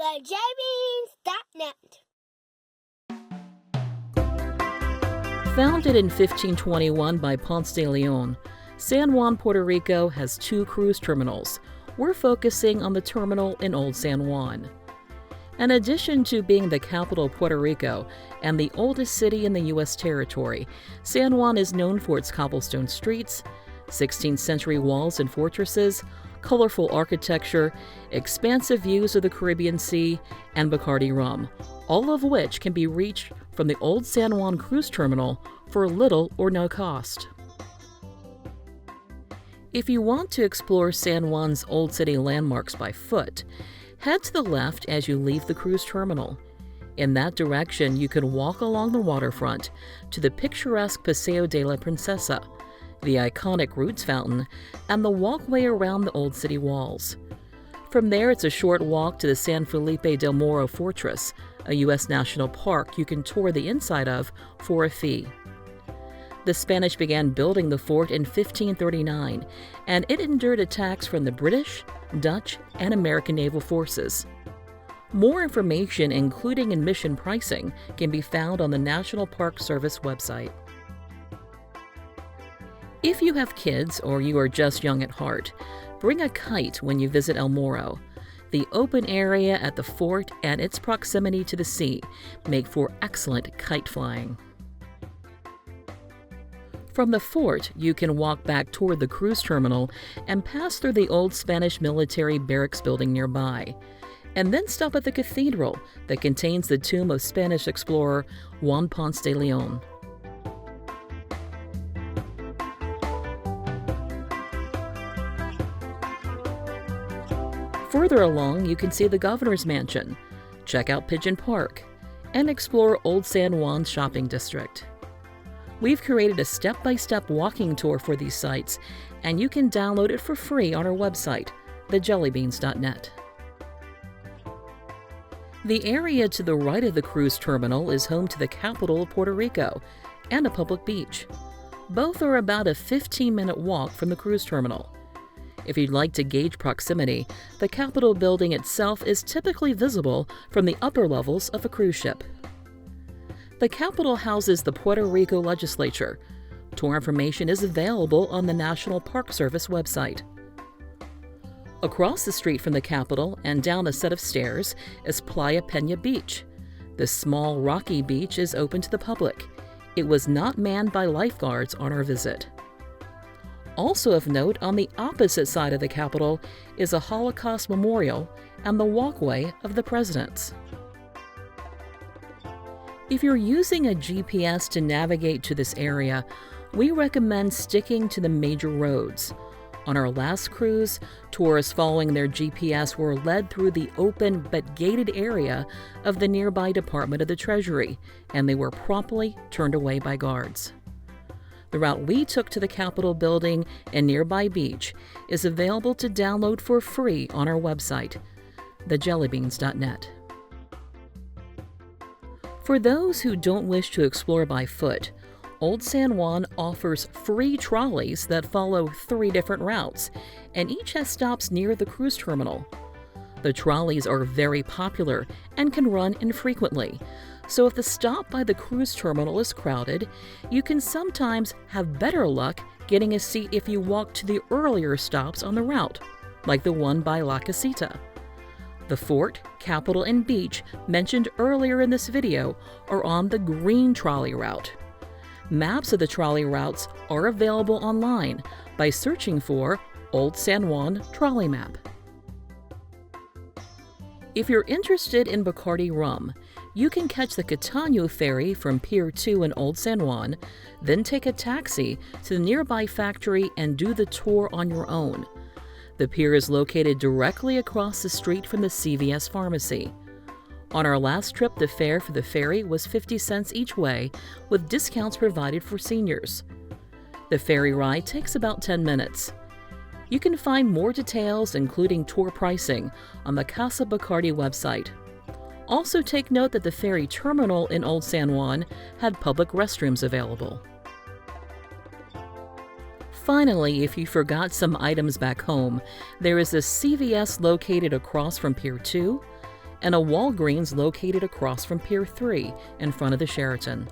thejellybeans.net. Founded in 1521 by Ponce De Leon, San Juan, Puerto Rico has 2 cruise terminals. We're focusing on the terminal in Old San Juan. In addition to being the capital of Puerto Rico and the oldest city in the U.S. territory, San Juan is known for its cobblestone streets, 16th century walls and fortresses, colorful architecture, expansive views of the Caribbean Sea, and Bacardi Rum, all of which can be reached from the Old San Juan Cruise Terminal for little or no cost. If you want to explore San Juan's Old City landmarks by foot, head to the left as you leave the cruise terminal. In that direction, you can walk along the waterfront to the picturesque Paseo de la Princesa, the iconic Roots Fountain, and the walkway around the Old City walls. From there, it's a short walk to the San Felipe del Morro Fortress, a U.S. national park you can tour the inside of for a fee. The Spanish began building the fort in 1539, and it endured attacks from the British, Dutch, and American naval forces. More information, including admission pricing, can be found on the National Park Service website. If you have kids or you are just young at heart, bring a kite when you visit El Morro. The open area at the fort and its proximity to the sea make for excellent kite flying. From the fort, you can walk back toward the cruise terminal and pass through the old Spanish military barracks building nearby, and then stop at the cathedral that contains the tomb of Spanish explorer Juan Ponce De Leon. Further along, you can see the governor's mansion, check out Pigeon Park, and explore Old San Juan's shopping district. We've created a step-by-step walking tour for these sites, and you can download it for free on our website, thejellybeans.net. The area to the right of the cruise terminal is home to the Capital of Puerto Rico and a public beach. Both are about a 15-minute walk from the cruise terminal. If you'd like to gauge proximity, the Capitol building itself is typically visible from the upper levels of a cruise ship. The Capitol houses the Puerto Rico legislature. Tour information is available on the National Park Service website. Across the street from the Capitol and down a set of stairs is Playa Peña Beach. This small, rocky beach is open to the public. It was not manned by lifeguards on our visit. Also of note, on the opposite side of the Capitol is a Holocaust memorial and the walkway of the presidents. If you're using a GPS to navigate to this area, we recommend sticking to the major roads. On our last cruise, tourists following their GPS were led through the open but gated area of the nearby Department of the Treasury, and they were promptly turned away by guards. The route we took to the Capitol building and nearby beach is available to download for free on our website, thejellybeans.net. For those who don't wish to explore by foot, Old San Juan offers free trolleys that follow 3 different routes, and each has stops near the cruise terminal. The trolleys are very popular and can run infrequently, so if the stop by the cruise terminal is crowded, you can sometimes have better luck getting a seat if you walk to the earlier stops on the route, like the one by La Casita. The fort, Capitol, and beach mentioned earlier in this video are on the green trolley route. Maps of the trolley routes are available online by searching for Old San Juan Trolley Map. If you're interested in Bacardi Rum, you can catch the Catano ferry from Pier 2 in Old San Juan, then take a taxi to the nearby factory and do the tour on your own. The pier is located directly across the street from the CVS pharmacy. On our last trip, the fare for the ferry was 50 cents each way, with discounts provided for seniors. The ferry ride takes about 10 minutes. You can find more details, including tour pricing, on the Casa Bacardi website. Also take note that the ferry terminal in Old San Juan had public restrooms available. Finally, if you forgot some items back home, there is a CVS located across from Pier 2, and a Walgreens located across from Pier 3 in front of the Sheraton.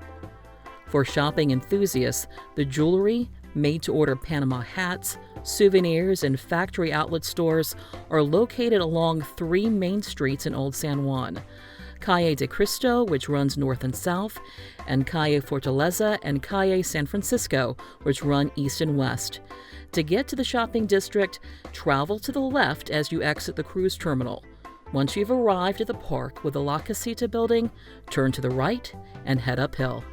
For shopping enthusiasts, the jewelry, made-to-order Panama hats, souvenirs, and factory outlet stores are located along 3 main streets in Old San Juan: Calle de Cristo, which runs north and south, and Calle Fortaleza and Calle San Francisco, which run east and west. To get to the shopping district, travel to the left as you exit the cruise terminal. Once you've arrived at the park with the La Casita building, turn to the right and head uphill.